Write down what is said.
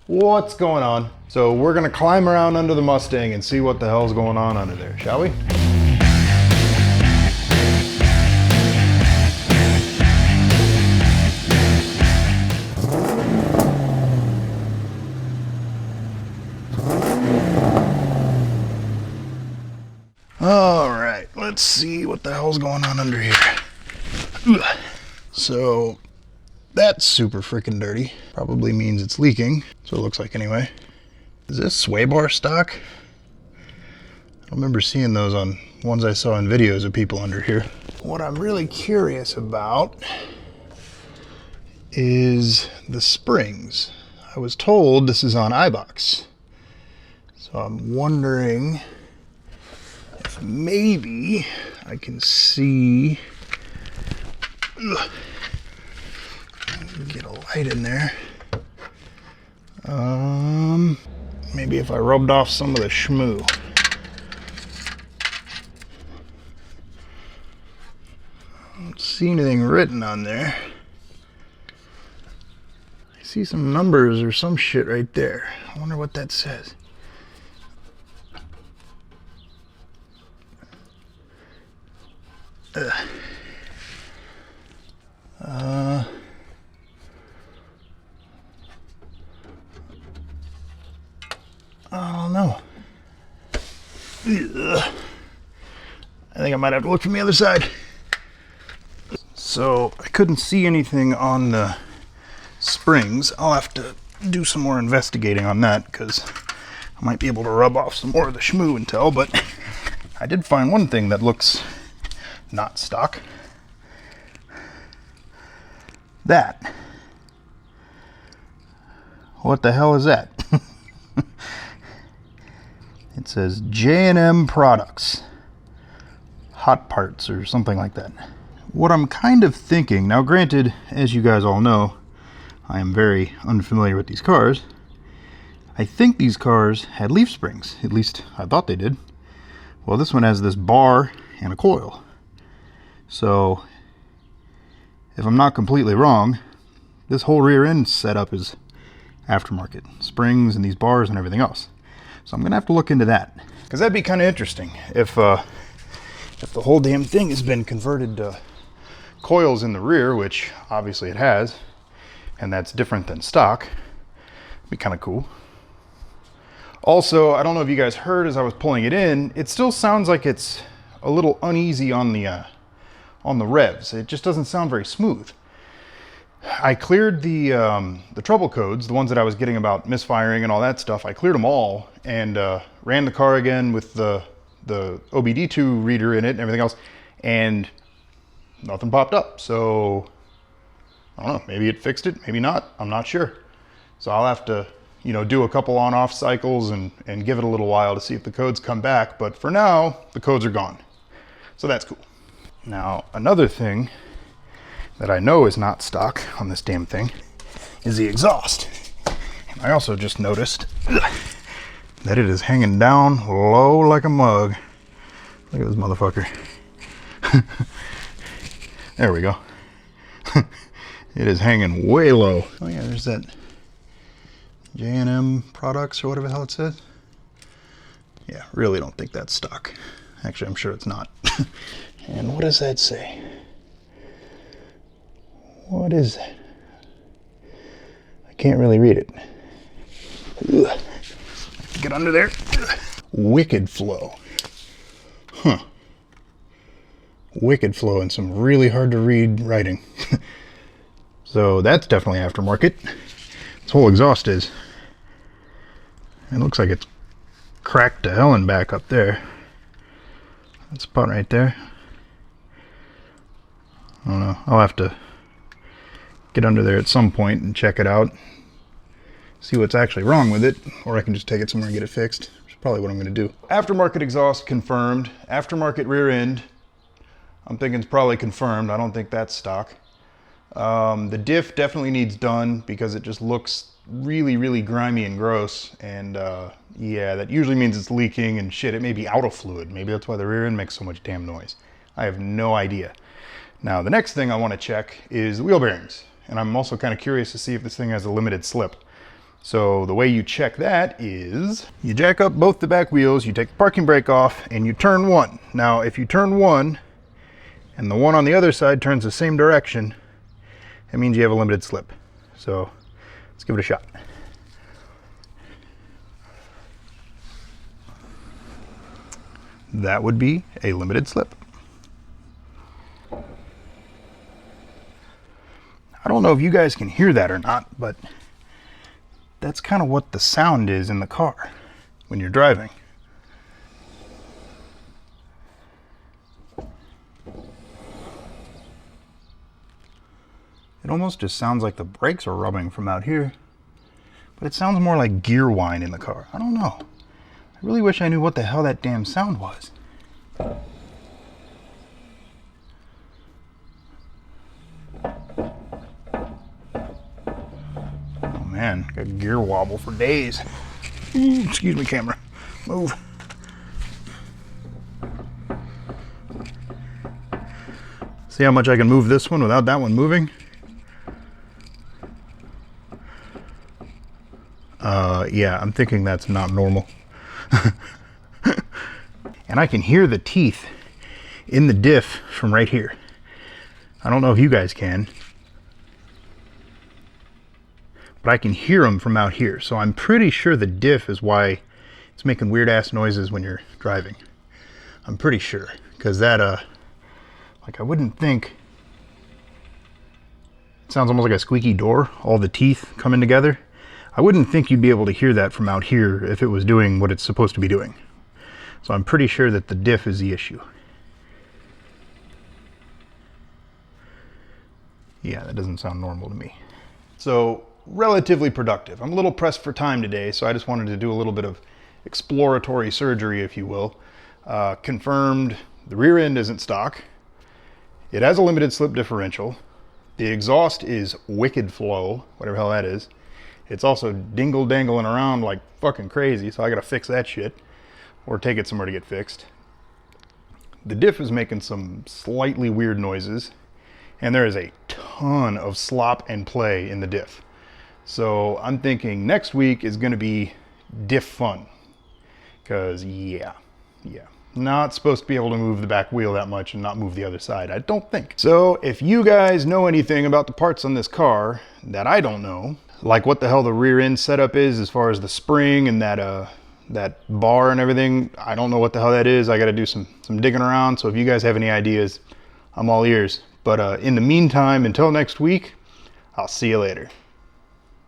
What's going on? So we're gonna climb around under the Mustang and see what the hell's going on under there, shall we? All right, let's see what the hell's going on under here. So that's super freaking dirty. Probably means it's leaking. So it looks like anyway. Is this sway bar stock? I remember seeing those on ones I saw in videos of people under here. What I'm really curious about is the springs. I was told this is on iBox. So I'm wondering if maybe I can see, get a light in there. Maybe if I rubbed off some of the schmoo. I don't see anything written on there. I see some numbers or some shit right there. I wonder what that says. I don't know. I think I might have to look from the other side. So I couldn't see anything on the springs. I'll have to do some more investigating on that because I might be able to rub off some more of the schmoo and tell, but I did find one thing that looks not stock. That. What the hell is that? It says J&M Products. Hot parts or something like that. What I'm kind of thinking, now granted, as you guys all know, I am very unfamiliar with these cars. I think these cars had leaf springs. At least I thought they did. Well, this one has this bar and a coil. So, if I'm not completely wrong, this whole rear end setup is aftermarket. Springs and these bars and everything else. So I'm gonna have to look into that. Because that'd be kind of interesting if the whole damn thing has been converted to coils in the rear, which obviously it has, and that's different than stock. It'd be kind of cool. Also, I don't know if you guys heard as I was pulling it in, it still sounds like it's a little uneasy on the revs. It just doesn't sound very smooth. I cleared the trouble codes, the ones that I was getting about misfiring and all that stuff. I cleared them all and ran the car again with the OBD2 reader in it and everything else, and nothing popped up. So I don't know, maybe it fixed it, maybe not, I'm not sure. So I'll have to, you know, do a couple on-off cycles and give it a little while to see if the codes come back. But for now, the codes are gone. So that's cool. Now, another thing that I know is not stock on this damn thing is the exhaust. And I also just noticed that it is hanging down low like a mug. Look at this motherfucker. There we go. It is hanging way low. Oh yeah, there's that J&M Products or whatever the hell it says. Yeah, really don't think that's stock. Actually, I'm sure it's not. And what does that say? What is that? I can't really read it. Ugh. Get under there. Ugh. Wicked flow. Huh. Wicked flow and some really hard to read writing. So that's definitely aftermarket. This whole exhaust is. It looks like it's cracked to hell and back up there. That spot right there. I don't know. I'll have to get under there at some point and check it out. See what's actually wrong with it. Or I can just take it somewhere and get it fixed. Which is probably what I'm going to do. Aftermarket exhaust confirmed. Aftermarket rear end. I'm thinking it's probably confirmed. I don't think that's stock. The diff definitely needs done because it just looks really, really grimy and gross. And yeah, that usually means it's leaking and shit. It may be out of fluid. Maybe that's why the rear end makes so much damn noise. I have no idea. Now, the next thing I want to check is the wheel bearings. And I'm also kind of curious to see if this thing has a limited slip. So the way you check that is you jack up both the back wheels, you take the parking brake off, and you turn one. Now, if you turn one and the one on the other side turns the same direction, that means you have a limited slip. So let's give it a shot. That would be a limited slip. I don't know if you guys can hear that or not, but that's kind of what the sound is in the car when you're driving. It almost just sounds like the brakes are rubbing from out here, but it sounds more like gear whine in the car. I don't know. I really wish I knew what the hell that damn sound was. Oh man, got gear wobble for days. Ooh, excuse me, camera. Move. See how much I can move this one without that one moving? Yeah, I'm thinking that's not normal. And I can hear the teeth in the diff from right here. I don't know if you guys can, but I can hear them from out here. So I'm pretty sure the diff is why it's making weird ass noises when you're driving. I'm pretty sure, because that like I wouldn't think, it sounds almost like a squeaky door, all the teeth coming together. I wouldn't think you'd be able to hear that from out here if it was doing what it's supposed to be doing. So I'm pretty sure that the diff is the issue. Yeah, that doesn't sound normal to me. So relatively productive. I'm a little pressed for time today, so I just wanted to do a little bit of exploratory surgery, if you will. Confirmed the rear end isn't stock. It has a limited slip differential. The exhaust is wicked flow, whatever the hell that is. It's also dingle-dangling around like fucking crazy, so I gotta fix that shit. Or take it somewhere to get fixed. The diff is making some slightly weird noises, and there is a ton of slop and play in the diff. So I'm thinking next week is gonna be diff fun. Cause yeah. Not supposed to be able to move the back wheel that much and not move the other side, I don't think. So if you guys know anything about the parts on this car that I don't know, like what the hell the rear end setup is as far as the spring and that bar and everything, I don't know what the hell that is. I got to do some digging around. So if you guys have any ideas, I'm all ears. But in the meantime, until next week, I'll see you later.